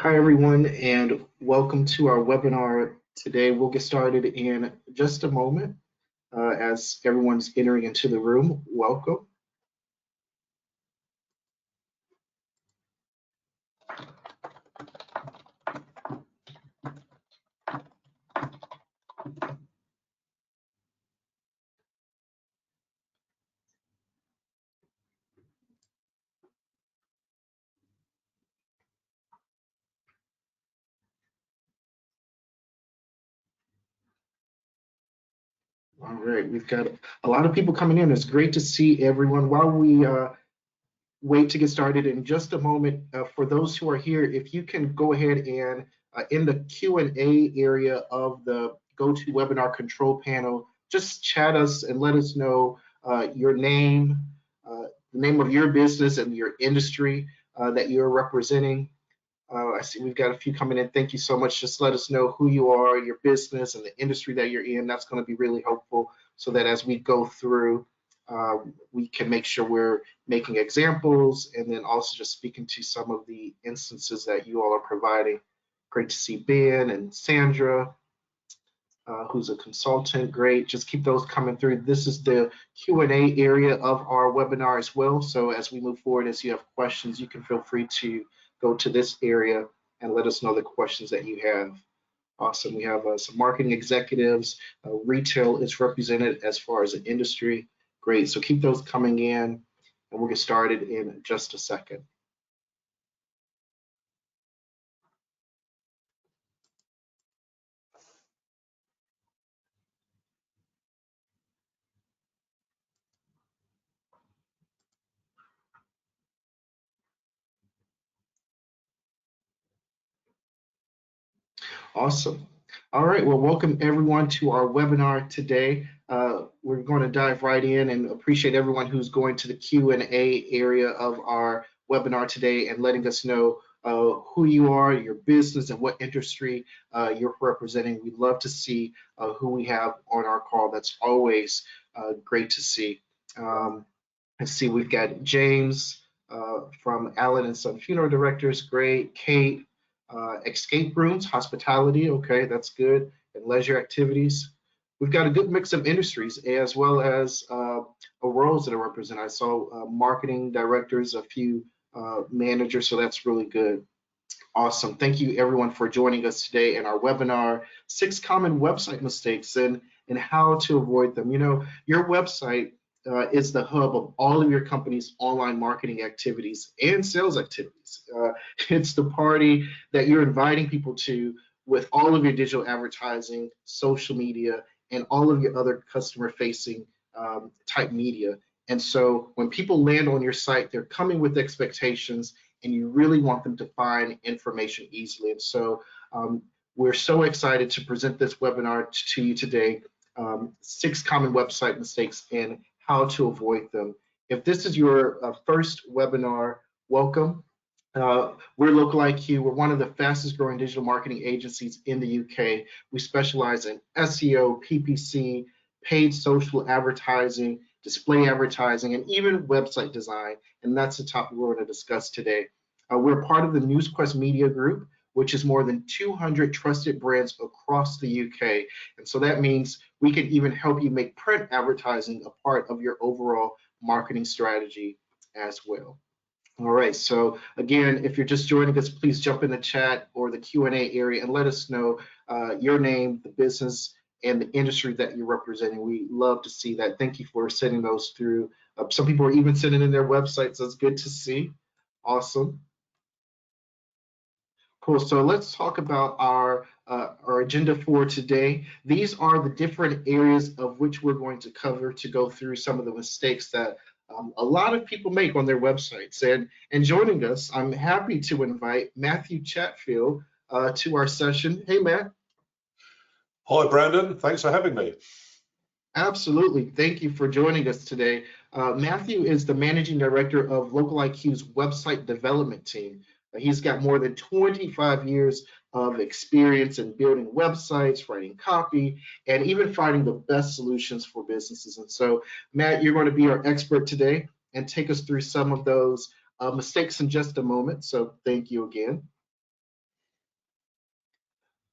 Hi, everyone, and welcome to our webinar today. We'll get started in just a moment as everyone's entering into the room. Welcome. All right, we've got a lot of people coming in. It's great to see everyone. While we wait to get started in just a moment, for those who are here, if you can go ahead and in the Q&A area of the GoToWebinar control panel, just chat us and let us know your name, the name of your business and your industry that you're representing. I see we've got a few coming in. Thank you so much. Just let us know who you are, your business, and the industry that you're in. That's going to be really helpful so that as we go through, we can make sure we're making examples and then also just speaking to some of the instances that you all are providing. Great to see Ben and Sandra, who's a consultant. Great. Just keep those coming through. This is the Q&A area of our webinar as well. So as we move forward, as you have questions, you can feel free to go to this area and let us know the questions that you have. Awesome. We have some marketing executives. Retail is represented as far as the industry. Great. So keep those coming in, and we'll get started in just a second. Awesome. All right, well, welcome everyone to our webinar today. We're going to dive right in and appreciate everyone who's going to the Q&A area of our webinar today and letting us know who you are, your business, and what industry you're representing. We'd love to see who we have on our call. That's always great to see. Let's see, we've got James from Allen and Son Funeral Directors, great. Kate, escape rooms, hospitality, okay, that's good, and leisure activities. We've got a good mix of industries as well as roles that are represented. I saw marketing directors, a few managers, so that's really good. Awesome. Thank you everyone for joining us today in our webinar, 6 common website mistakes and how to avoid them. You know, your website is the hub of all of your company's online marketing activities and sales activities. It's the party that you're inviting people to with all of your digital advertising, social media, and all of your other customer-facing type media. And so when people land on your site, they're coming with expectations, and you really want them to find information easily. And so we're so excited to present this webinar to you today, 6 common website mistakes and how to avoid them. If this is your first webinar, welcome. We're Local IQ. We're one of the fastest growing digital marketing agencies in the UK. We specialize in SEO, PPC, paid social advertising, display advertising, and even website design. And that's the topic we're going to discuss today. We're part of the NewsQuest Media Group, which is more than 200 trusted brands across the UK. And so that means we can even help you make print advertising a part of your overall marketing strategy as well. All right, so again, if you're just joining us, please jump in the chat or the Q&A area and let us know your name, the business, and the industry that you're representing. We love to see that. Thank you for sending those through. Some people are even sending in their websites. That's good to see. Awesome. Cool. So let's talk about our agenda for today. These are the different areas of which we're going to cover to go through some of the mistakes that a lot of people make on their websites. And joining us, I'm happy to invite Matthew Chatfield to our session. Hey, Matt. Hi, Brandon. Thanks for having me. Absolutely. Thank you for joining us today. Matthew is the managing director of Local IQ's website development team. He's got more than 25 years of experience in building websites, writing copy, and even finding the best solutions for businesses. And so, Matt, you're going to be our expert today and take us through some of those mistakes in just a moment. So thank you again.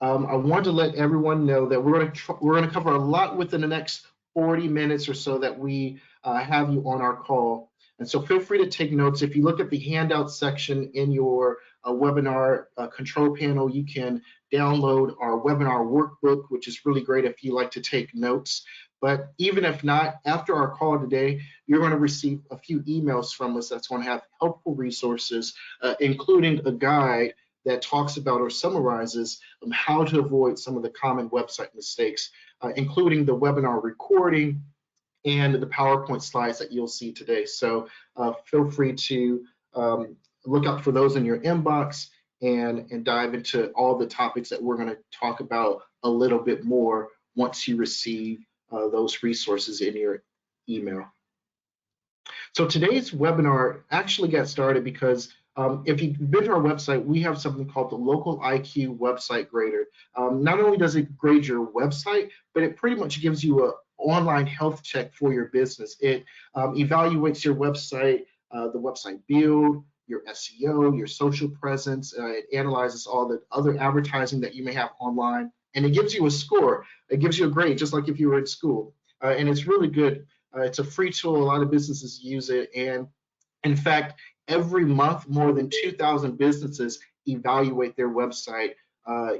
I want to let everyone know that we're going to cover a lot within the next 40 minutes or so that we have you on our call. And so feel free to take notes. If you look at the handout section in your webinar control panel, you can download our webinar workbook, which is really great if you like to take notes. But even if not, after our call today, you're going to receive a few emails from us that's going to have helpful resources, including a guide that talks about or summarizes how to avoid some of the common website mistakes, including the webinar recording and the PowerPoint slides that you'll see today. So feel free to look out for those in your inbox and dive into all the topics that we're going to talk about a little bit more once you receive those resources in your email. So today's webinar actually got started because if you've been to our website, we have something called the Local IQ Website Grader. Not only does it grade your website, but it pretty much gives you an online health check for your business. It evaluates your website, the website build, your SEO, your social presence. It analyzes all the other advertising that you may have online, and it gives you a score. It gives you a grade, just like if you were in school. And it's really good. It's a free tool. A lot of businesses use it. And in fact, every month, more than 2,000 businesses evaluate their website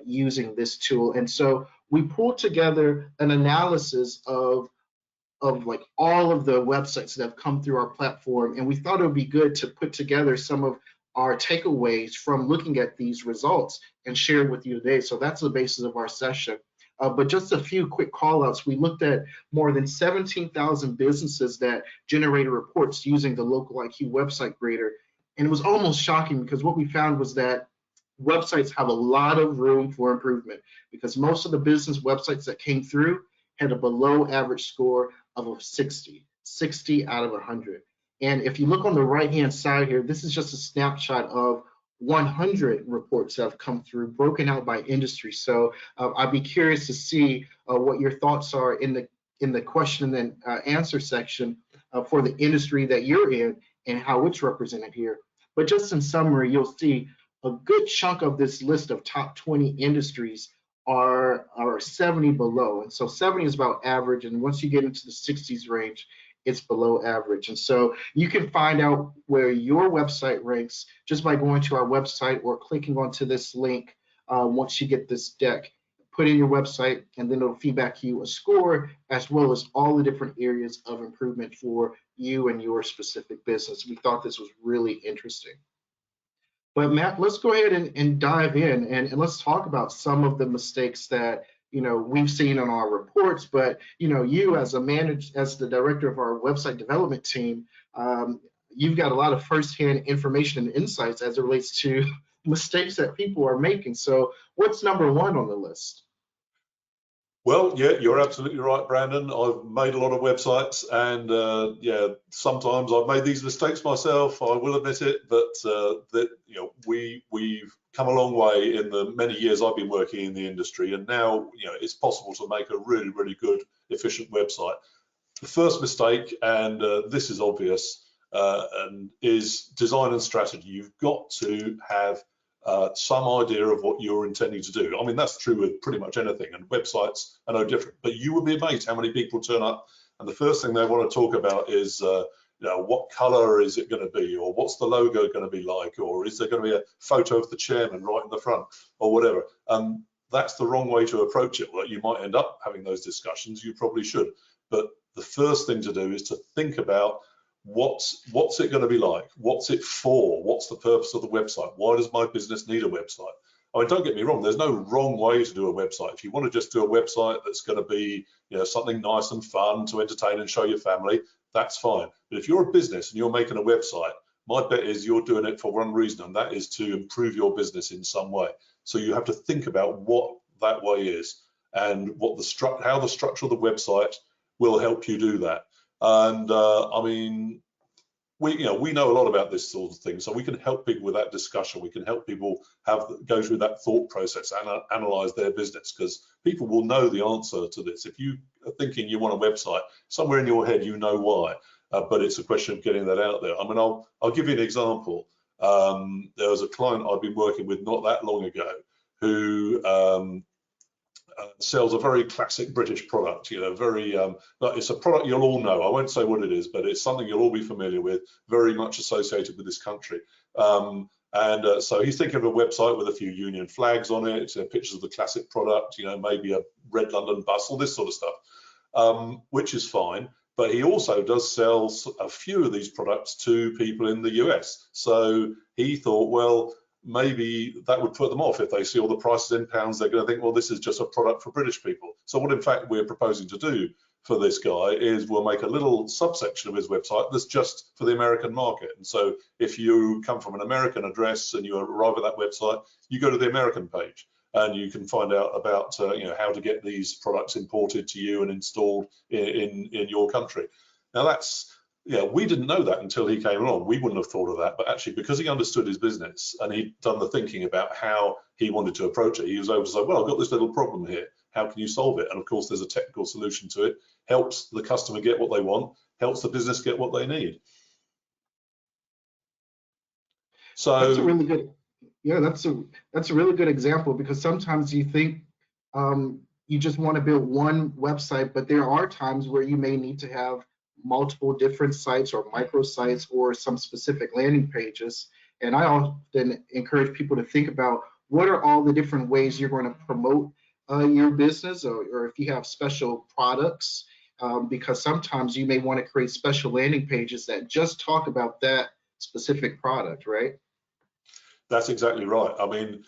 using this tool. And so we pulled together an analysis of like all of the websites that have come through our platform. And we thought it would be good to put together some of our takeaways from looking at these results and share with you today. So that's the basis of our session. But just a few quick call outs. We looked at more than 17,000 businesses that generated reports using the Local IQ Website Grader. And it was almost shocking because what we found was that websites have a lot of room for improvement because most of the business websites that came through had a below average score of a 60 out of 100. And if you look on the right-hand side here, this is just a snapshot of 100 reports that have come through, broken out by industry. So I'd be curious to see what your thoughts are in the question and answer section for the industry that you're in and how it's represented here. But just in summary, you'll see a good chunk of this list of top 20 industries are 70 below. And so 70 is about average. And once you get into the 60s range, it's below average. And so you can find out where your website ranks just by going to our website or clicking onto this link once you get this deck. Put in your website, and then it'll feedback you a score as well as all the different areas of improvement for you and your specific business. We thought this was really interesting. But Matt, let's go ahead and dive in and let's talk about some of the mistakes that we've seen on our reports. But you as the director of our website development team, you've got a lot of firsthand information and insights as it relates to mistakes that people are making. So what's number one on the list? Well, yeah, you're absolutely right, Brandon. I've made a lot of websites, and yeah, sometimes I've made these mistakes myself. I will admit it, but we've come a long way in the many years I've been working in the industry, and now it's possible to make a really, really good, efficient website. The first mistake, and this is obvious, and is design and strategy. You've got to have some idea of what you're intending to do. I mean, that's true with pretty much anything, and websites are no different. But you would be amazed how many people turn up, and the first thing they want to talk about is, what color is it going to be, or what's the logo going to be like, or is there going to be a photo of the chairman right in the front, or whatever. That's the wrong way to approach it. Well, you might end up having those discussions. You probably should. But the first thing to do is to think about what's it going to be like? What's it for? What's the purpose of the website? Why does my business need a website? I mean, don't get me wrong, there's no wrong way to do a website. If you want to just do a website that's going to be something nice and fun to entertain and show your family, that's fine. But if you're a business and you're making a website, my bet is you're doing it for one reason, and that is to improve your business in some way. So you have to think about what that way is and how the structure of the website will help you do that. And I mean, we know a lot about this sort of thing, so we can help people with that discussion. We can help people go through that thought process and analyze their business, because people will know the answer to this. If you are thinking you want a website, somewhere in your head you know why, but it's a question of getting that out there. I mean, I'll give you an example. There was a client I've been working with not that long ago who sells a very classic British product, you know, very, it's a product you'll all know. I won't say what it is, but it's something you'll all be familiar with, very much associated with this country. So he's thinking of a website with a few Union flags on it, pictures of the classic product, you know, maybe a red London bus, all this sort of stuff, which is fine. But he also does sell a few of these products to people in the US. So he thought, well, maybe that would put them off. If they see all the prices in pounds, they're going to think, well, this is just a product for British people. So what in fact we're proposing to do for this guy is we'll make a little subsection of his website that's just for the American market. And so if you come from an American address and you arrive at that website, you go to the American page and you can find out about you know, how to get these products imported to you and installed in your country. Now that's, yeah, we didn't know that until he came along. We wouldn't have thought of that, but actually because he understood his business and he'd done the thinking about how he wanted to approach it, he was able to say, well, I've got this little problem here. How can you solve it? And of course, there's a technical solution to it. Helps the customer get what they want, helps the business get what they need. So that's a really good, yeah, that's a really good example, because sometimes you think you just want to build one website, but there are times where you may need to have multiple different sites or microsites or some specific landing pages. And I often encourage people to think about what are all the different ways you're going to promote your business, or if you have special products, because sometimes you may want to create special landing pages that just talk about that specific product, right? That's exactly right. I mean,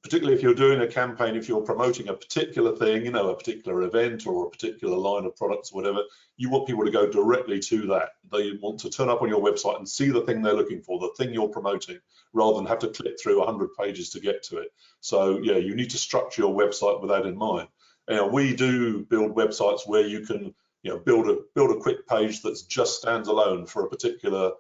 particularly if you're doing a campaign, if you're promoting a particular thing, you know, a particular event or a particular line of products, or whatever, you want people to go directly to that. They want to turn up on your website and see the thing they're looking for, the thing you're promoting, rather than have to click through 100 pages to get to it. So yeah, you need to structure your website with that in mind. You know, we do build websites where you can, you know, build a quick page that's just stands alone for a particular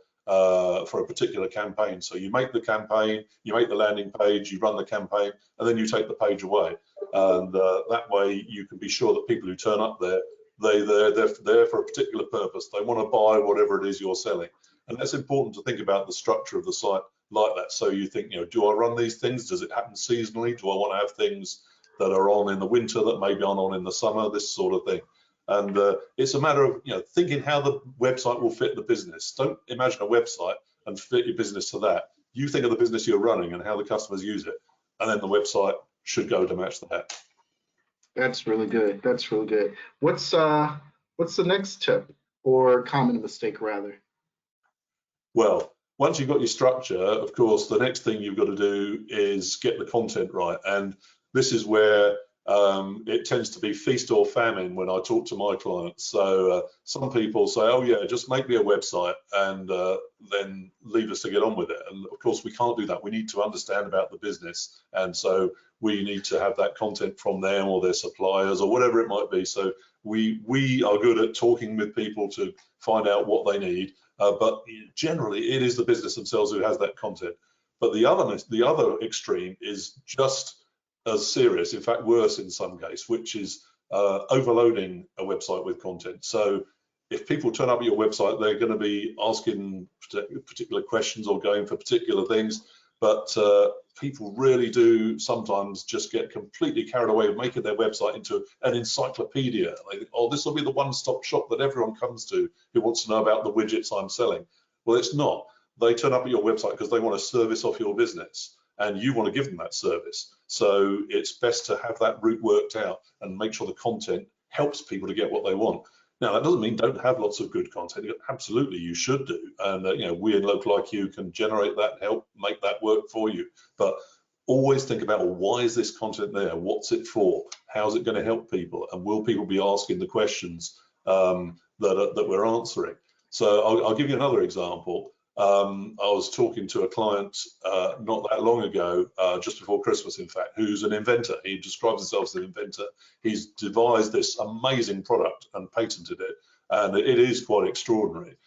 campaign. So you make the campaign, you make the landing page, you run the campaign, and then you take the page away. And that way you can be sure that people who turn up there, they're there for a particular purpose. They want to buy whatever it is you're selling. And that's important to think about the structure of the site like that. So you think, you know, do I run these things? Does it happen seasonally? Do I want to have things that are on in the winter that maybe aren't on in the summer? This sort of thing. And it's a matter of, you know, thinking how the website will fit the business. Don't imagine a website and fit your business to that. You think of the business you're running and how the customers use it, and then the website should go to match that. That's really good. That's really good. What's the next tip, or common mistake rather? Well, once you've got your structure, of course, the next thing you've got to do is get the content right. And this is where it tends to be feast or famine when I talk to my clients. So some people say, oh yeah, just make me a website and then leave us to get on with it. And of course we can't do that. We need to understand about the business. And so we need to have that content from them or their suppliers or whatever it might be. So we are good at talking with people to find out what they need. But generally it is the business themselves who has that content. But the other extreme is just as serious, in fact worse in some case, which is overloading a website with content. So if people turn up at your website, they're going to be asking particular questions or going for particular things, but people really do sometimes just get completely carried away with making their website into an encyclopedia. They think, oh, this will be the one-stop shop that everyone comes to who wants to know about the widgets I'm selling. Well, it's not. They turn up at your website because they want a service off your business, and you want to give them that service. So it's best to have that route worked out and make sure the content helps people to get what they want. Now, that doesn't mean don't have lots of good content. Absolutely, you should do. And you know, we in Local IQ can generate that, help make that work for you. But always think about, well, why is this content there? What's it for? How's it going to help people? And will people be asking the questions that we're answering? So I'll give you another example. I was talking to a client not that long ago, just before Christmas, in fact, who's an inventor. He describes himself as an inventor. He's devised this amazing product and patented it, and it is quite extraordinary.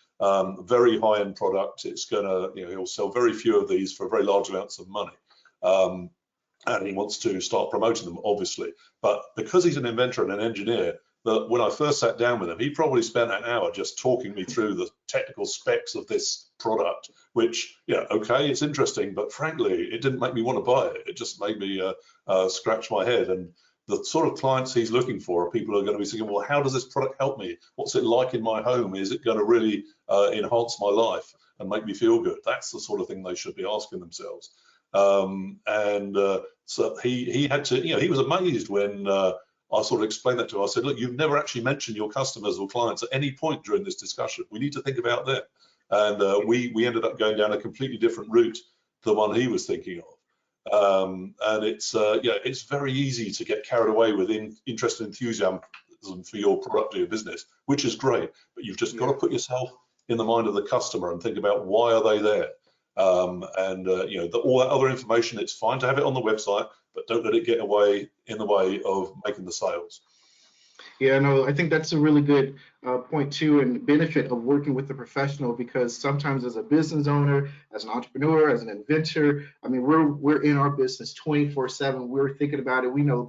Very high-end product. It's gonna, you know, he'll sell very few of these for very large amounts of money, and he wants to start promoting them, obviously. But because he's an inventor and an engineer, that when I first sat down with him, he probably spent an hour just talking me through the technical specs of this product, which, yeah, okay, it's interesting, but frankly, it didn't make me want to buy it. It just made me scratch my head. And the sort of clients he's looking for are people who are going to be thinking, well, how does this product help me? What's it like in my home? Is it going to really enhance my life and make me feel good? That's the sort of thing they should be asking themselves. So he had to, he was amazed when I sort of explained that to him. I said, look, you've never actually mentioned your customers or clients at any point during this discussion. We need to think about them. And we ended up going down a completely different route to the one he was thinking of. And it's very easy to get carried away with interest and enthusiasm for your product or your business, which is great, but you've just got to put yourself in the mind of the customer and think about why are they there. All that other information, it's fine to have it on the website, but don't let it get in the way of making the sales. Yeah, no, I think that's a really good point too, and benefit of working with the professional, because sometimes as a business owner, as an entrepreneur, as an inventor, I mean, we're in our business 24/7. We're thinking about it. We know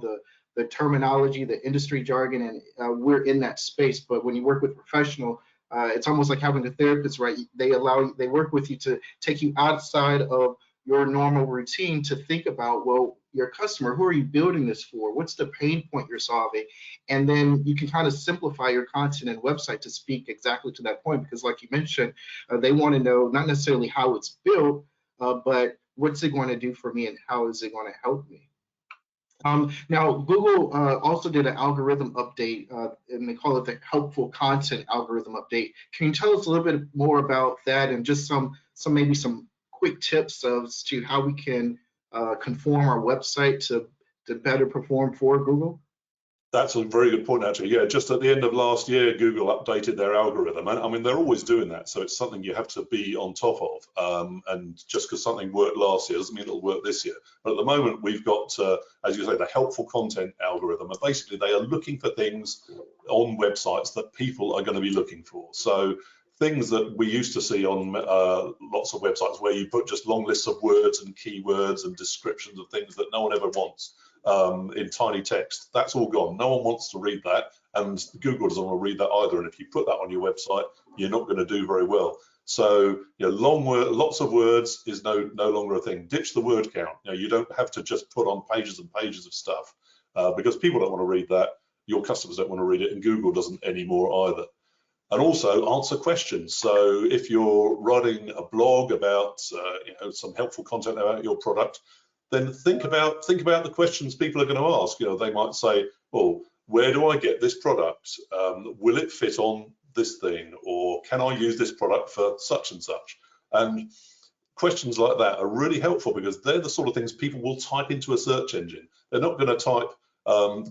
the terminology, the industry jargon, and we're in that space. But when you work with a professional, it's almost like having a therapist, right? They work with you to take you outside of your normal routine to think about, well, your customer, who are you building this for? What's the pain point you're solving? And then you can kind of simplify your content and website to speak exactly to that point, because like you mentioned, they want to know not necessarily how it's built, but what's it going to do for me and how is it going to help me? Now, Google also did an algorithm update, and they call it the helpful content algorithm update. Can you tell us a little bit more about that, and just maybe some quick tips as to how we can conform our website to better perform for Google? That's a very good point, actually. Yeah, just at the end of last year, Google updated their algorithm. And I mean, they're always doing that. So it's something you have to be on top of. And just because something worked last year doesn't mean it'll work this year. But at the moment, we've got, as you say, the helpful content algorithm. And basically, they are looking for things on websites that people are going to be looking for. So things that we used to see on lots of websites where you put just long lists of words and keywords and descriptions of things that no one ever wants. In tiny text, that's all gone. No one wants to read that, and Google doesn't want to read that either. And if you put that on your website, you're not going to do very well. So, lots of words is no longer a thing. Ditch the word count. You don't have to just put on pages and pages of stuff because people don't want to read that. Your customers don't want to read it, and Google doesn't anymore either. And also answer questions. So if you're writing a blog about some helpful content about your product, then think about the questions people are going to ask. They might say, well, where do I get this product? Will it fit on this thing? Or can I use this product for such and such? And questions like that are really helpful because they're the sort of things people will type into a search engine. They're not going to type,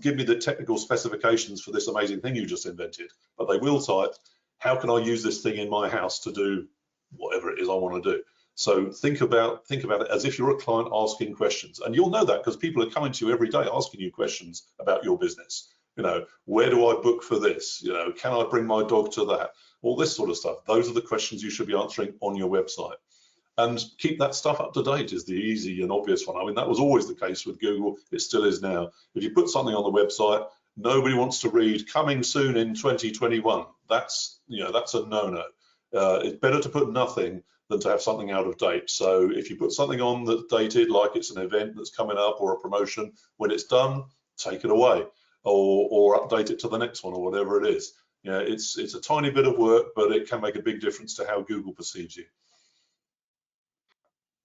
give me the technical specifications for this amazing thing you just invented, but they will type, how can I use this thing in my house to do whatever it is I want to do? So think about it as if you're a client asking questions, and you'll know that because people are coming to you every day asking you questions about your business. Where do I book for this? Can I bring my dog to that? All this sort of stuff. Those are the questions you should be answering on your website, and keep that stuff up to date is the easy and obvious one. I mean, that was always the case with Google. It still is now. If you put something on the website, nobody wants to read coming soon in 2021. That's a no-no. It's better to put nothing than to have something out of date. So if you put something on that's dated, like it's an event that's coming up or a promotion, when it's done, take it away or update it to the next one or whatever it is. It's a tiny bit of work, but it can make a big difference to how Google perceives you.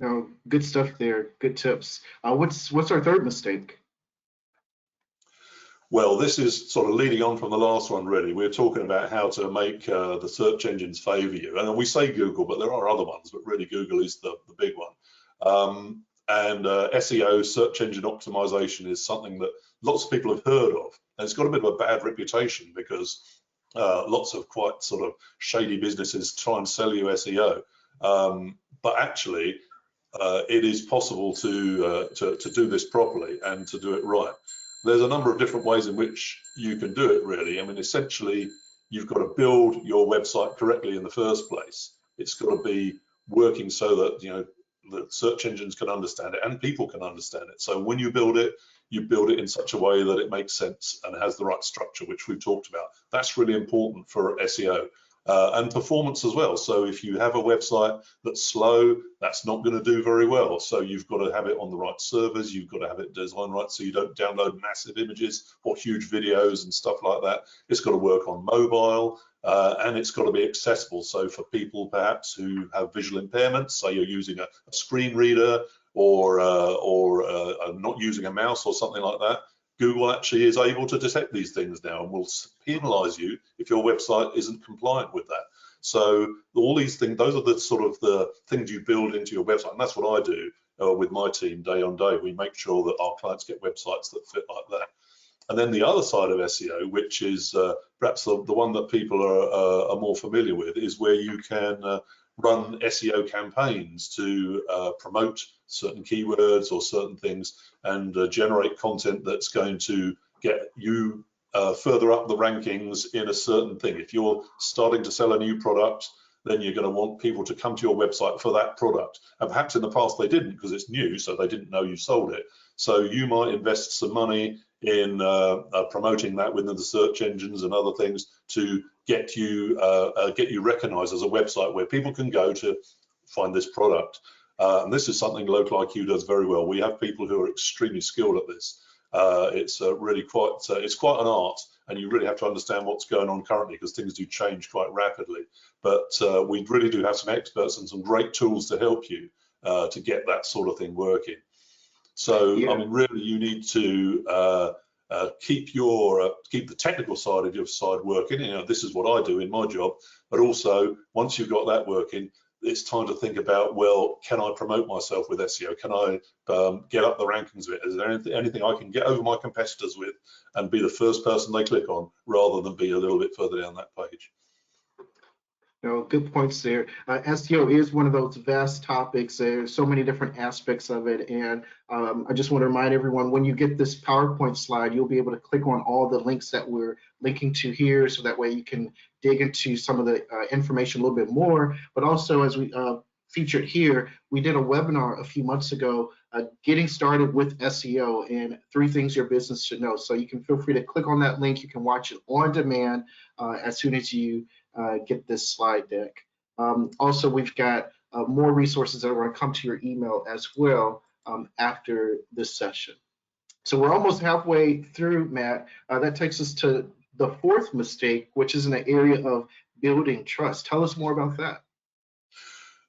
No, good stuff there. Good tips. What's our third mistake? Well, this is sort of leading on from the last one, really. We're talking about how to make the search engines favor you. And we say Google, but there are other ones, but really Google is the big one. SEO, search engine optimization, is something that lots of people have heard of. And it's got a bit of a bad reputation because lots of quite sort of shady businesses try and sell you SEO. But actually, it is possible to do this properly and to do it right. There's a number of different ways in which you can do it, really. I mean, essentially, you've got to build your website correctly in the first place. It's got to be working so that, the search engines can understand it and people can understand it. So when you build it, you build it in such a way that it makes sense and has the right structure, which we've talked about. That's really important for SEO. And performance as well. So if you have a website that's slow, that's not going to do very well. So you've got to have it on the right servers, you've got to have it designed right so you don't download massive images or huge videos and stuff like that. It's got to work on mobile, and it's got to be accessible. So for people perhaps who have visual impairments, say you're using a screen reader or not using a mouse or something like that, Google actually is able to detect these things now and will penalize you if your website isn't compliant with that. So all these things, those are the sort of the things you build into your website, and that's what I do with my team day on day. We make sure that our clients get websites that fit like that. And then the other side of SEO, which is perhaps the one that people are more familiar with, is where you can run SEO campaigns to promote certain keywords or certain things and generate content that's going to get you further up the rankings in a certain thing. If you're starting to sell a new product, then you're going to want people to come to your website for that product. And perhaps in the past they didn't because it's new, so they didn't know you sold it. So you might invest some money in promoting that within the search engines and other things to get you recognized as a website where people can go to find this product. And this is something Local IQ does very well. We have people who are extremely skilled at this. It's really quite an art, and you really have to understand what's going on currently because things do change quite rapidly. But we really do have some experts and some great tools to help you to get that sort of thing working. So yeah. I mean, really, you need to keep the technical side of your side working. You know, this is what I do in my job. But also, once you've got that working, it's time to think about, well, can I promote myself with SEO? Can I get up the rankings of it? Is there anything I can get over my competitors with and be the first person they click on rather than be a little bit further down that page? No, good points there. SEO is one of those vast topics. There's so many different aspects of it. And I just want to remind everyone, when you get this PowerPoint slide, you'll be able to click on all the links that we're linking to here. So that way you can dig into some of the information a little bit more. But also, as we featured here, we did a webinar a few months ago, getting started with SEO and 3 things your business should know. So you can feel free to click on that link. You can watch it on demand as soon as you get this slide deck. Also, we've got more resources that are going to come to your email as well after this session. So we're almost halfway through, Matt. That takes us to the 4th mistake, which is in the area of building trust. Tell us more about that.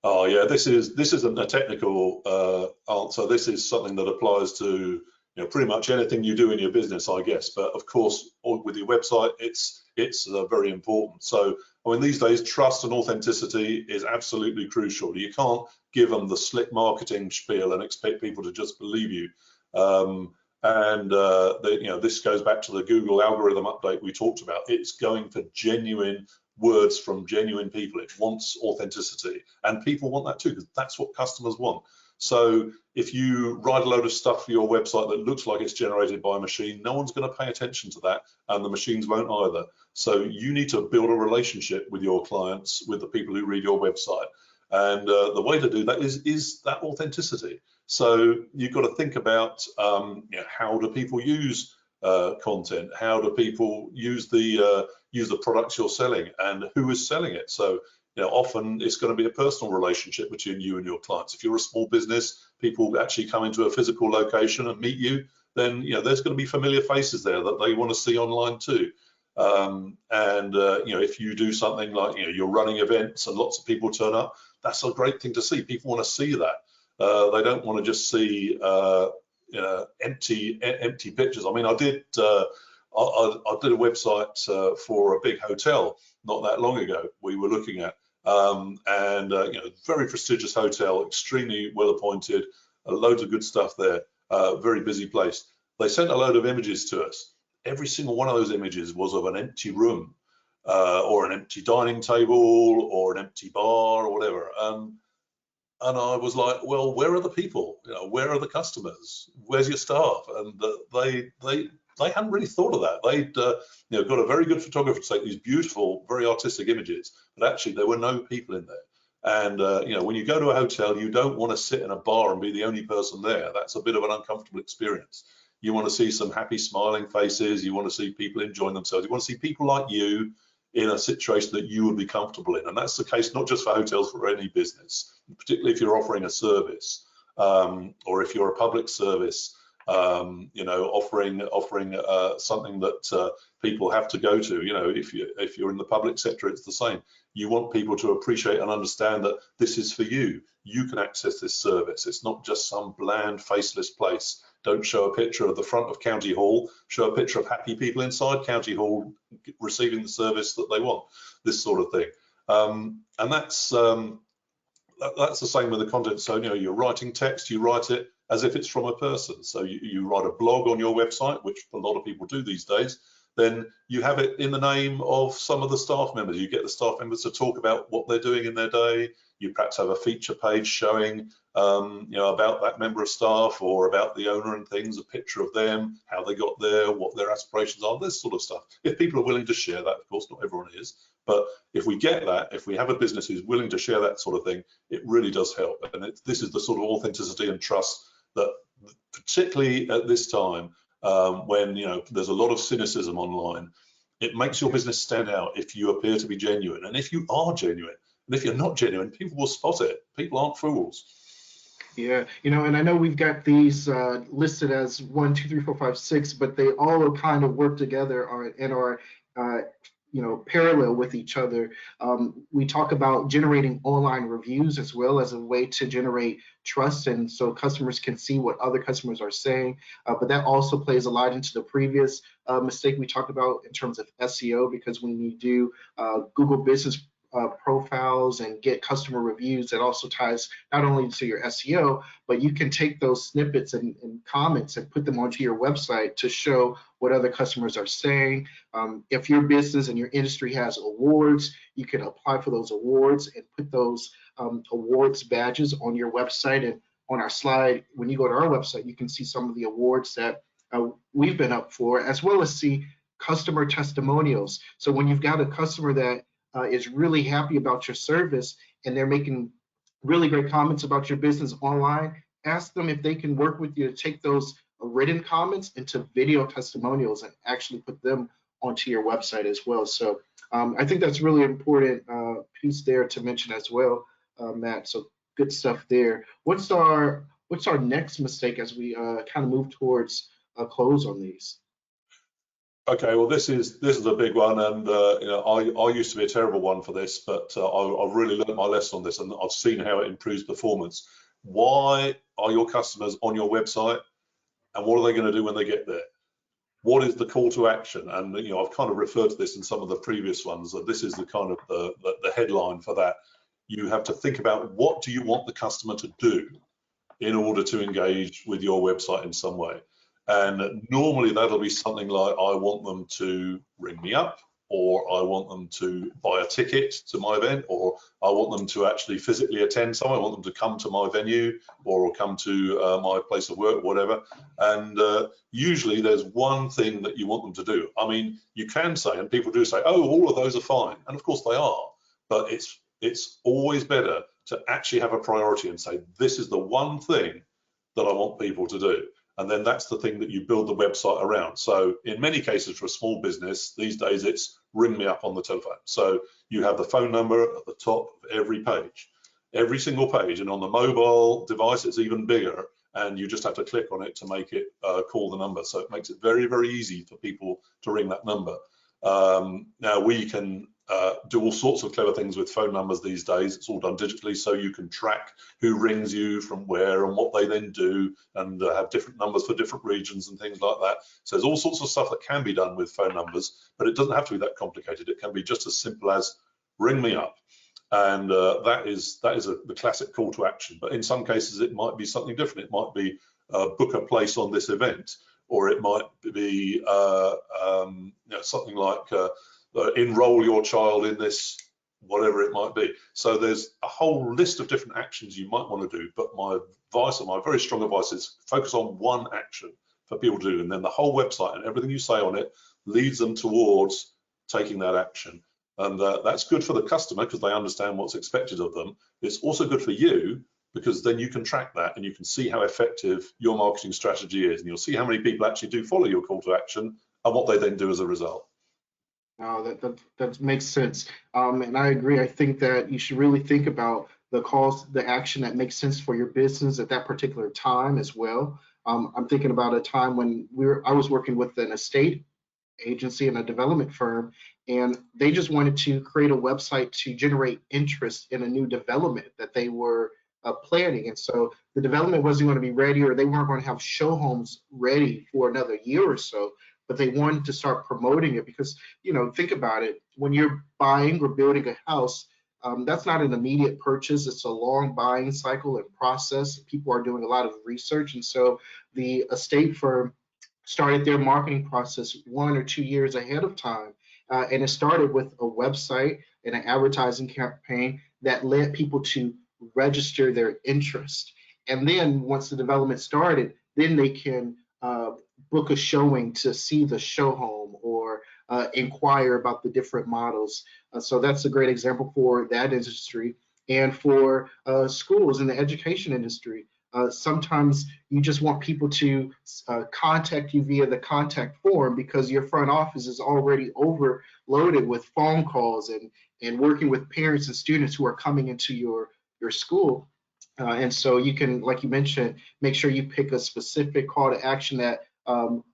Oh yeah, this isn't a technical answer. This is something that applies to pretty much anything you do in your business, I guess. But of course, with your website, it's very important. So I mean, these days, trust and authenticity is absolutely crucial. You can't give them the slick marketing spiel and expect people to just believe you. This goes back to the Google algorithm update we talked about. It's going for genuine words from genuine people. It wants authenticity, and people want that too because that's what customers want. So if you write a load of stuff for your website that looks like it's generated by a machine, no one's going to pay attention to that, and the machines won't either. So you need to build a relationship with your clients, with the people who read your website, and the way to do that is that authenticity. So you've got to think about how do people use content? How do people use the products you're selling, and who is selling it? So often it's going to be a personal relationship between you and your clients. If you're a small business, people actually come into a physical location and meet you, then there's going to be familiar faces there that they want to see online too. If you do something like you're running events and lots of people turn up, that's a great thing to see. People want to see that. They don't want to just see empty pictures. I mean, I did a website for a big hotel not that long ago. We were looking at very prestigious hotel, extremely well appointed, loads of good stuff there, very busy place. They sent a load of images to us. Every single one of those images was of an empty room or an empty dining table or an empty bar or whatever. And I was like, well, where are the people? Where are the customers? Where's your staff? And they hadn't really thought of that. They'd got a very good photographer to take these beautiful, very artistic images, but actually there were no people in there. And when you go to a hotel, you don't want to sit in a bar and be the only person there. That's a bit of an uncomfortable experience. You want to see some happy, smiling faces. You want to see people enjoying themselves. You want to see people like you in a situation that you would be comfortable in. And that's the case not just for hotels, for any business, particularly if you're offering a service, or if you're a public service, you know, offering something that people have to go to. You know, if you're in the public sector, it's the same. You want people to appreciate and understand that this is for you. You can access this service. It's not just some bland, faceless place. Don't show a picture of the front of County Hall. Show a picture of happy people inside County Hall receiving the service that they want. This sort of thing, and that's the same with the content. So, you know, you're writing text, you write it as if it's from a person. So you write a blog on your website, which a lot of people do these days. Then you have it in the name of some of the staff members. You get the staff members to talk about what they're doing in their day. You perhaps have a feature page showing, you know, about that member of staff or about the owner and things, a picture of them, how they got there, what their aspirations are, this sort of stuff. If people are willing to share that, of course, not everyone is, but if we get that, if we have a business who's willing to share that sort of thing, it really does help. And this is the sort of authenticity and trust that, particularly at this time, when, you know, there's a lot of cynicism online, it makes your business stand out if you appear to be genuine. And if you are genuine, and if you're not genuine, people will spot it. People aren't fools. Yeah, you know, and I know we've got these listed as 1, 2, 3, 4, 5, 6, but they all kind of work together and are you know, parallel with each other. We talk about generating online reviews as well as a way to generate trust, and so customers can see what other customers are saying. But that also plays a lot into the previous mistake we talked about in terms of SEO, because when you do Google Business profiles and get customer reviews, that also ties not only to your SEO, but you can take those snippets and comments and put them onto your website to show what other customers are saying. If your business and your industry has awards, you can apply for those awards and put those awards badges on your website. And on our slide, when you go to our website, you can see some of the awards that we've been up for, as well as see customer testimonials. So when you've got a customer that is really happy about your service and they're making really great comments about your business online, ask them if they can work with you to take those written comments into video testimonials and actually put them onto your website as well. So I think that's really important piece there to mention as well, Matt. So good stuff there. What's our next mistake as we kind of move towards a close on these? Okay, well, this is a big one, and you know, I used to be a terrible one for this, but I've really learned my lesson on this, and I've seen how it improves performance. Why are your customers on your website, and what are they going to do when they get there? What is the call to action? And, you know, I've kind of referred to this in some of the previous ones, that this is the kind of the headline for that. You have to think about, what do you want the customer to do in order to engage with your website in some way? And normally that'll be something like, I want them to ring me up, or I want them to buy a ticket to my event, or I want them to actually physically attend somewhere. I want them to come to my venue or come to my place of work, whatever. And usually there's one thing that you want them to do. I mean, you can say, and people do say, oh, all of those are fine. And of course they are, but it's always better to actually have a priority and say, this is the one thing that I want people to do. And then that's the thing that you build the website around. So in many cases for a small business these days, it's ring me up on the telephone. So you have the phone number at the top of every page, every single page. And on the mobile device, it's even bigger. And you just have to click on it to make it call the number. So it makes it very, very easy for people to ring that number. Now we can do all sorts of clever things with phone numbers these days. It's all done digitally, so you can track who rings you from where and what they then do, and have different numbers for different regions and things like that. So there's all sorts of stuff that can be done with phone numbers, but it doesn't have to be that complicated. It can be just as simple as ring me up, and that is the classic call to action. But in some cases it might be something different. It might be book a place on this event, or it might be you know, something like enroll your child in this, whatever it might be. So there's a whole list of different actions you might want to do, but my advice, and my very strong advice, is focus on one action for people to do, and then the whole website and everything you say on it leads them towards taking that action. And that's good for the customer because they understand what's expected of them. It's also good for you because then you can track that and you can see how effective your marketing strategy is, and you'll see how many people actually do follow your call to action and what they then do as a result. No, that makes sense. And I agree. I think that you should really think about the calls, the action that makes sense for your business at that particular time as well. I'm thinking about a time when I was working with an estate agency and a development firm, and they just wanted to create a website to generate interest in a new development that they were planning. And so the development wasn't going to be ready, or they weren't going to have show homes ready for another year or so, but they wanted to start promoting it because, think about it, when you're buying or building a house, that's not an immediate purchase. It's a long buying cycle and process. People are doing a lot of research. And so the estate firm started their marketing process 1 or 2 years ahead of time. And it started with a website and an advertising campaign that led people to register their interest. And then once the development started, then they can book a showing to see the show home or inquire about the different models. So that's a great example for that industry. And for schools in the education industry, sometimes you just want people to contact you via the contact form because your front office is already overloaded with phone calls and working with parents and students who are coming into your school. And so you can, like you mentioned, make sure you pick a specific call to action that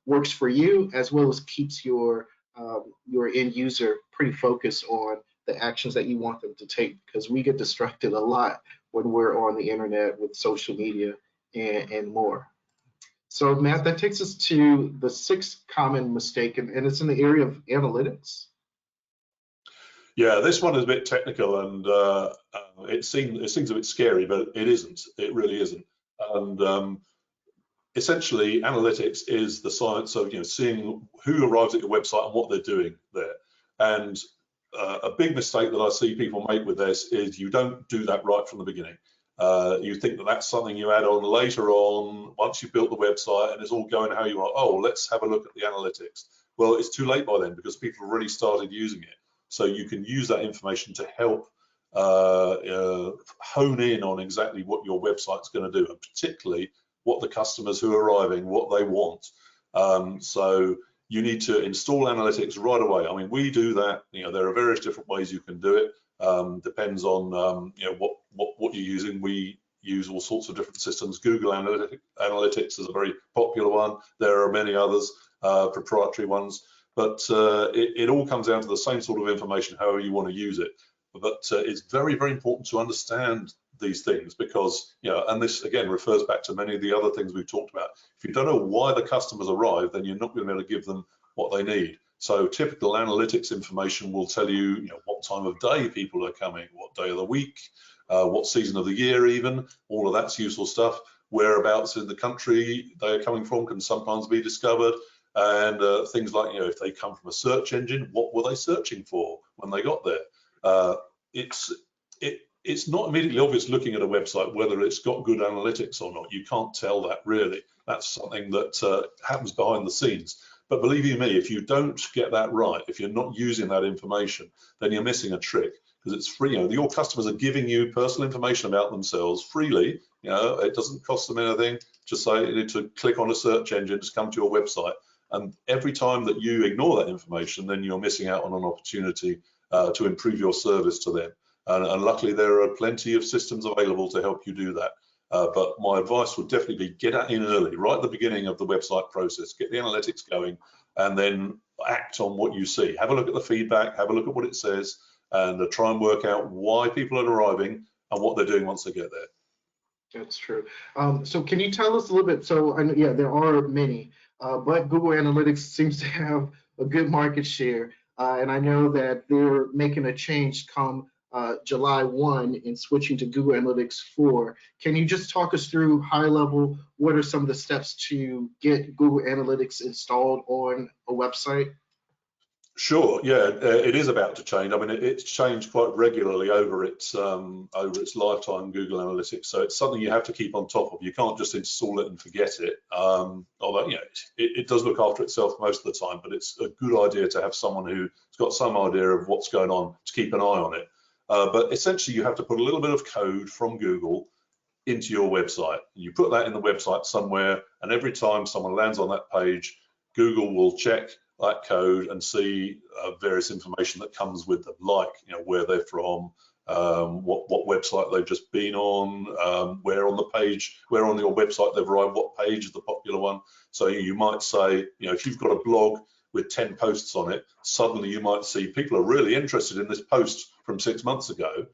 works for you, as well as keeps your end user pretty focused on the actions that you want them to take, because we get distracted a lot when we're on the internet with social media and more. So Matt, that takes us to the 6th common mistake, and it's in the area of analytics. Yeah, this one is a bit technical, and it seems a bit scary, but it isn't. It really isn't. And essentially, analytics is the science of seeing who arrives at your website and what they're doing there. And a big mistake that I see people make with this is you don't do that right from the beginning. You think that that's something you add on later on once you've built the website and it's all going how you want. Oh, let's have a look at the analytics. Well, it's too late by then because people have already started using it. So you can use that information to help hone in on exactly what your website's going to do, and particularly what the customers who are arriving, what they want. So you need to install analytics right away. I mean, we do that. There are various different ways you can do it. Depends on what you're using. We use all sorts of different systems. Google Analytics is a very popular one. There are many others, proprietary ones. But it all comes down to the same sort of information, however you want to use it. But it's very, very important to understand these things because, and this again refers back to many of the other things we've talked about. If you don't know why the customers arrive, then you're not going to be able to give them what they need. So typical analytics information will tell you, what time of day people are coming, what day of the week, what season of the year even. All of that's useful stuff. Whereabouts in the country they are coming from can sometimes be discovered. And things like, if they come from a search engine, what were they searching for when they got there? It's not immediately obvious looking at a website whether it's got good analytics or not. You can't tell that really. That's something that happens behind the scenes. But believe you me, if you don't get that right, if you're not using that information, then you're missing a trick, because it's free. Your customers are giving you personal information about themselves freely. It doesn't cost them anything. Just say you need to click on a search engine to come to your website. And every time that you ignore that information, then you're missing out on an opportunity to improve your service to them. And luckily, there are plenty of systems available to help you do that. But my advice would definitely be get in early, right at the beginning of the website process, get the analytics going, and then act on what you see. Have a look at the feedback, have a look at what it says, and try and work out why people are arriving and what they're doing once they get there. That's true. So can you tell us a little bit? So I know, yeah, there are many, but Google Analytics seems to have a good market share. And I know that they're making a change come July 1 in switching to Google Analytics 4. Can you just talk us through high level, what are some of the steps to get Google Analytics installed on a website? Sure. Yeah, it is about to change. I mean, it's changed quite regularly over its lifetime, Google Analytics. So it's something you have to keep on top of. You can't just install it and forget it. Although it does look after itself most of the time, but it's a good idea to have someone who's got some idea of what's going on to keep an eye on it. But essentially, you have to put a little bit of code from Google into your website. You put that in the website somewhere, and every time someone lands on that page, Google will check that code and see various information that comes with them, like where they're from, what website they've just been on, where on the page, where on your website they've arrived, what page is the popular one. So you might say, if you've got a blog with 10 posts on it, suddenly you might see people are really interested in this post from 6 months ago,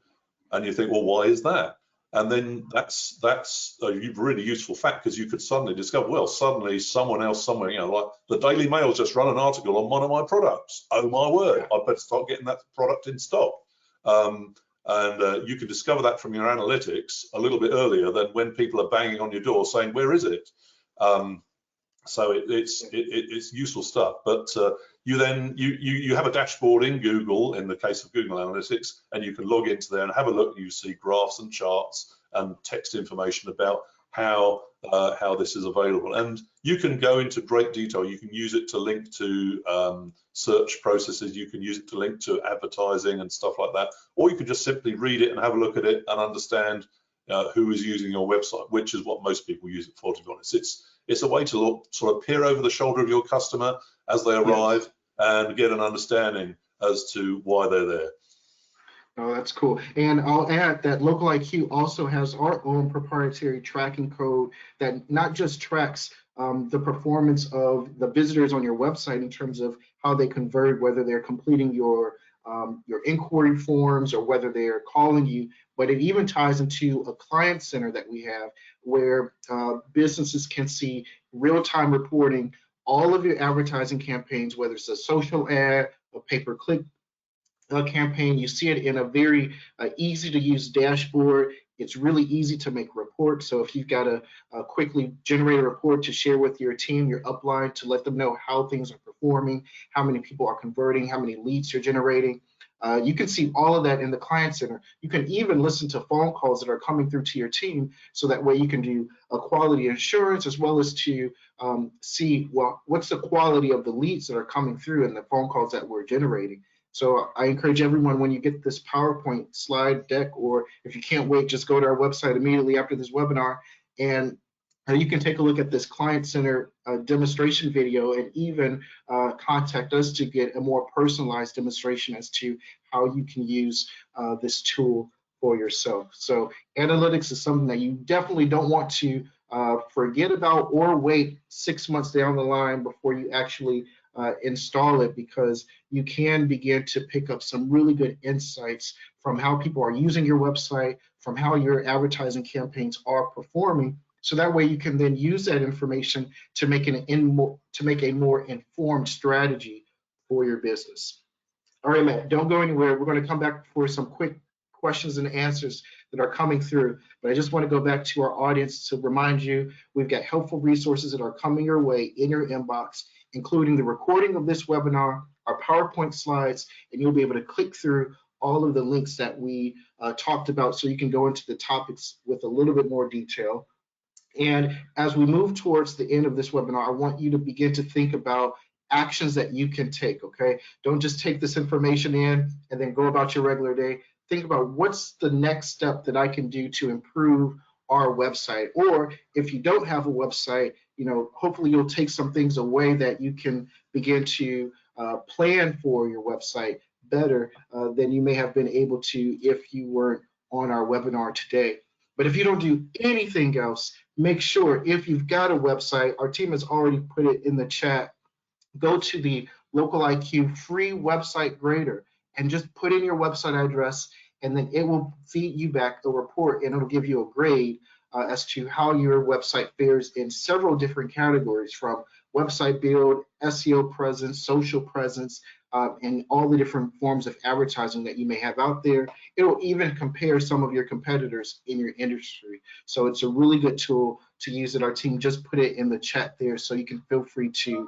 and you think, well, why is that? And then that's a really useful fact, because you could suddenly discover, well, suddenly someone else somewhere, like the Daily Mail's just run an article on one of my products. Oh my word, I better start getting that product in stock. And you can discover that from your analytics a little bit earlier than when people are banging on your door saying, where is it? So it's useful stuff. But you have a dashboard in Google, in the case of Google Analytics, and you can log into there and have a look. You see graphs and charts and text information about how this is available. And you can go into great detail. You can use it to link to search processes. You can use it to link to advertising and stuff like that. Or you can just simply read it and have a look at it and understand who is using your website, which is what most people use it for, to be honest. It's a way to look, sort of peer over the shoulder of your customer as they arrive, yes, and get an understanding as to why they're there. Oh, that's cool. And I'll add that LocaliQ also has our own proprietary tracking code that not just tracks the performance of the visitors on your website in terms of how they convert, whether they're completing your inquiry forms or whether they're calling you, but it even ties into a client center that we have where businesses can see real-time reporting all of your advertising campaigns, whether it's a social ad, a pay-per-click campaign. You see it in a very easy to use dashboard. It's really easy to make reports. So if you've got to quickly generate a report to share with your team, your upline, to let them know how things are performing, how many people are converting, how many leads you're generating, you can see all of that in the client center. You can even listen to phone calls that are coming through to your team, so that way you can do a quality assurance as well as to see, well, what's the quality of the leads that are coming through and the phone calls that we're generating. So I encourage everyone, when you get this PowerPoint slide deck, or if you can't wait, just go to our website immediately after this webinar, and you can take a look at this Client Center demonstration video, and even contact us to get a more personalized demonstration as to how you can use this tool for yourself. So analytics is something that you definitely don't want to forget about or wait 6 months down the line before you actually install it, because you can begin to pick up some really good insights from how people are using your website, from how your advertising campaigns are performing. So that way you can then use that information to make a more informed strategy for your business. All right, Matt, don't go anywhere. We're going to come back for some quick questions and answers that are coming through. But I just want to go back to our audience to remind you, we've got helpful resources that are coming your way in your inbox, including the recording of this webinar, our PowerPoint slides, and you'll be able to click through all of the links that we talked about, so you can go into the topics with a little bit more detail. And as we move towards the end of this webinar, I want you to begin to think about actions that you can take, okay? Don't just take this information in and then go about your regular day. Think about, what's the next step that I can do to improve our website? Or if you don't have a website, hopefully you'll take some things away that you can begin to plan for your website better than you may have been able to if you weren't on our webinar today. But if you don't do anything else, make sure, if you've got a website, our team has already put it in the chat, go to the LocaliQ free website grader and just put in your website address, and then it will feed you back a report, and it'll give you a grade as to how your website fares in several different categories, from website build, SEO presence, social presence, and all the different forms of advertising that you may have out there. It will even compare some of your competitors in your industry. So it's a really good tool to use that our team just put it in the chat there, so you can feel free to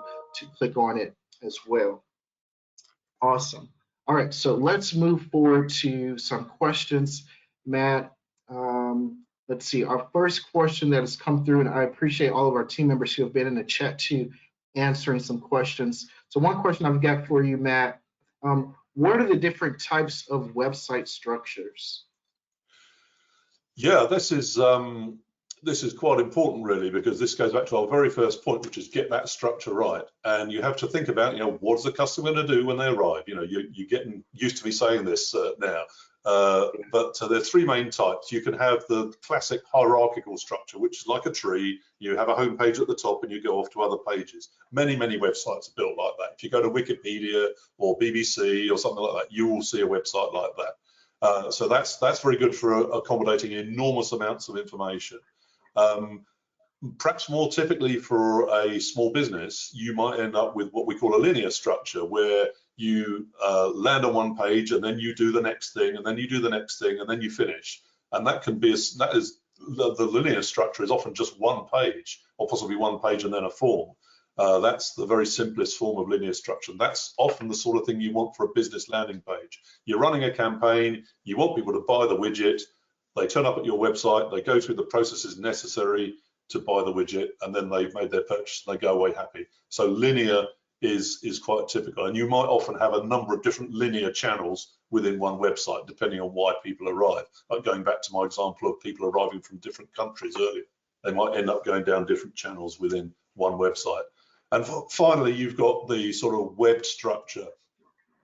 click on it as well. Awesome. All right, so let's move forward to some questions, Matt. Let's see, our first question that has come through, and I appreciate all of our team members who have been in the chat too, answering some questions. So one question I've got for you, Matt, what are the different types of website structures? Yeah, this is quite important really, because this goes back to our very first point, which is get that structure right. And you have to think about, what's the customer going to do when they arrive? You're getting used to me saying this now. But there are three main types. You can have the classic hierarchical structure, which is like a tree. You have a home page at the top and you go off to other pages. Many websites are built like that. If you go to Wikipedia or BBC or something like that, you will see a website like that. So that's very good for accommodating enormous amounts of information. Perhaps more typically for a small business, you might end up with what we call a linear structure, where you land on one page and then you do the next thing and then you do the next thing and then you finish. And that is the linear structure is often just one page, or possibly one page and then a form. That's the very simplest form of linear structure. That's often the sort of thing you want for a business landing page. You're running a campaign, you want people to buy the widget, they turn up at your website, they go through the processes necessary to buy the widget, and then they've made their purchase and they go away happy. So linear is quite typical, and you might often have a number of different linear channels within one website, depending on why people arrive. Like going back to my example of people arriving from different countries earlier, they might end up going down different channels within one website. And finally, you've got the sort of web structure,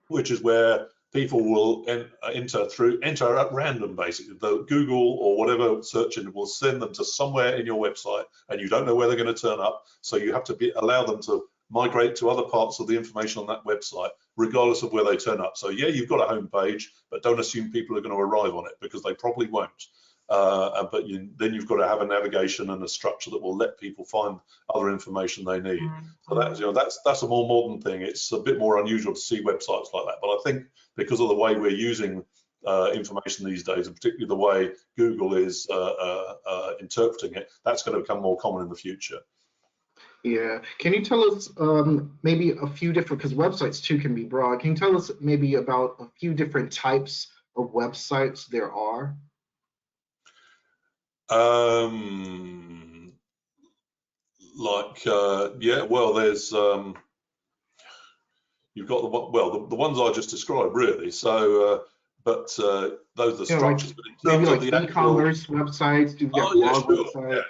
which is where people will enter at random, basically. The Google or whatever search engine will send them to somewhere in your website, and you don't know where they're going to turn up. So you have to allow them to migrate to other parts of the information on that website, regardless of where they turn up. So yeah, you've got a home page, but don't assume people are going to arrive on it, because they probably won't. Then you've got to have a navigation and a structure that will let people find other information they need. So that's a more modern thing. It's a bit more unusual to see websites like that, but I think because of the way we're using information these days, and particularly the way Google is interpreting it, that's going to become more common in the future. Yeah. Can you tell us maybe a few different, because websites too can be broad. Can you tell us maybe about a few different types of websites there are? Yeah, well, there's you've got the ones I just described, really. So those are the structures. Like, but in terms maybe of like e-commerce websites, you've got blog websites.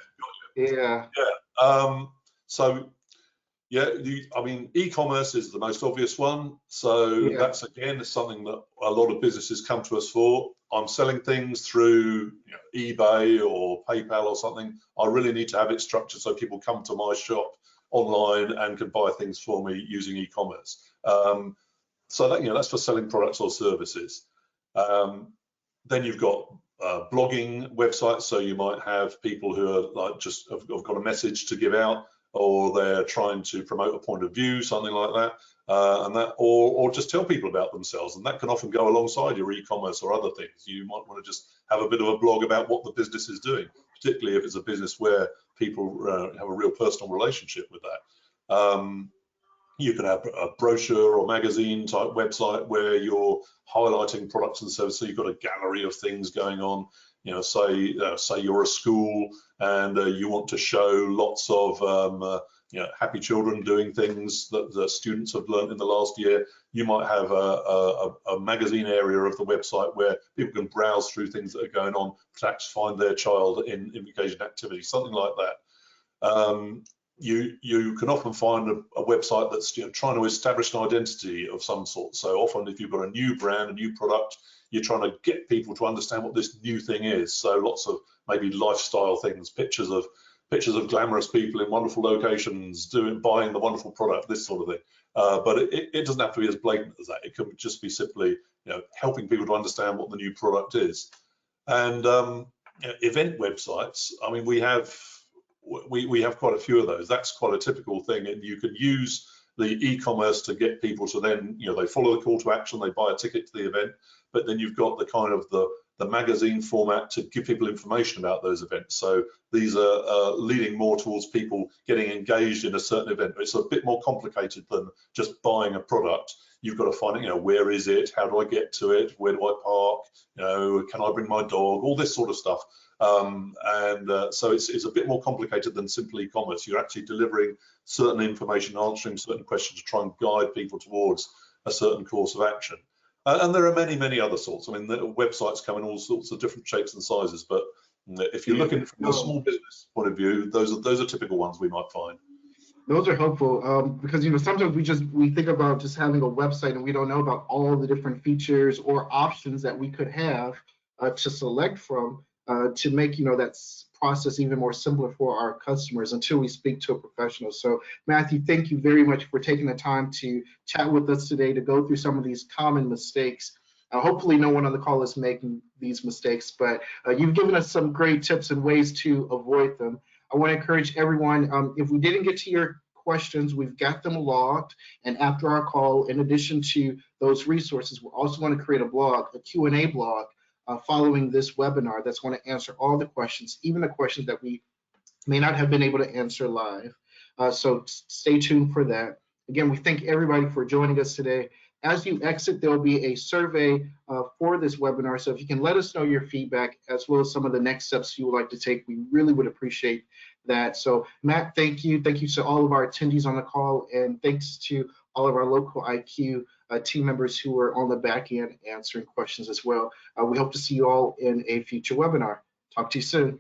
Yeah. So yeah, I mean, e-commerce is the most obvious one. So that's again something that a lot of businesses come to us for. I'm selling things through eBay or PayPal or something. I really need to have it structured so people come to my shop online and can buy things for me using e-commerce. So that's for selling products or services. Then you've got blogging websites. So you might have people who are like just have got a message to give out, or they're trying to promote a point of view, something like that, or just tell people about themselves, and that can often go alongside your e-commerce or other things. You might want to just have a bit of a blog about what the business is doing, particularly if it's a business where people have a real personal relationship with that. You can have a brochure or magazine type website where you're highlighting products and services. So you've got a gallery of things going on. Say you're a school and you want to show lots of happy children doing things that the students have learned in the last year. You might have a magazine area of the website where people can browse through things that are going on, perhaps find their child in engaged activity, something like that. You can often find a website that's trying to establish an identity of some sort. So often if you've got a new brand, a new product, you're trying to get people to understand what this new thing is. So lots of maybe lifestyle things, pictures of glamorous people in wonderful locations buying the wonderful product, this sort of thing. But it doesn't have to be as blatant as that. It could just be simply helping people to understand what the new product is. And event websites, I mean, we have quite a few of those. That's quite a typical thing, and you can use the e-commerce to get people to then, they follow the call to action, they buy a ticket to the event, but then you've got the kind of the magazine format to give people information about those events. So these are leading more towards people getting engaged in a certain event. It's a bit more complicated than just buying a product. You've got to find, where is it? How do I get to it? Where do I park? Can I bring my dog? All this sort of stuff. So it's a bit more complicated than simply e-commerce. You're actually delivering certain information, answering certain questions to try and guide people towards a certain course of action. And there are many other sorts. I mean, the websites come in all sorts of different shapes and sizes, but If you're looking from a small business point of view, those are typical ones we might find. Those are helpful because sometimes we think about just having a website and we don't know about all the different features or options that we could have to select from to make that process even more simpler for our customers until we speak to a professional. So Matthew, thank you very much for taking the time to chat with us today to go through some of these common mistakes. Hopefully no one on the call is making these mistakes, but you've given us some great tips and ways to avoid them. I want to encourage everyone, if we didn't get to your questions, we've got them logged, and after our call, in addition to those resources, we're also going to create a blog, a Q&A blog, following this webinar that's going to answer all the questions, even the questions that we may not have been able to answer live. So stay tuned for that. Again, we thank everybody for joining us today. As you exit, there'll be a survey for this webinar. So if you can let us know your feedback as well as some of the next steps you would like to take, we really would appreciate that. So Matt, thank you. Thank you to all of our attendees on the call, and thanks to all of our local IQ team members who are on the back end answering questions as well. We hope to see you all in a future webinar. Talk to you soon.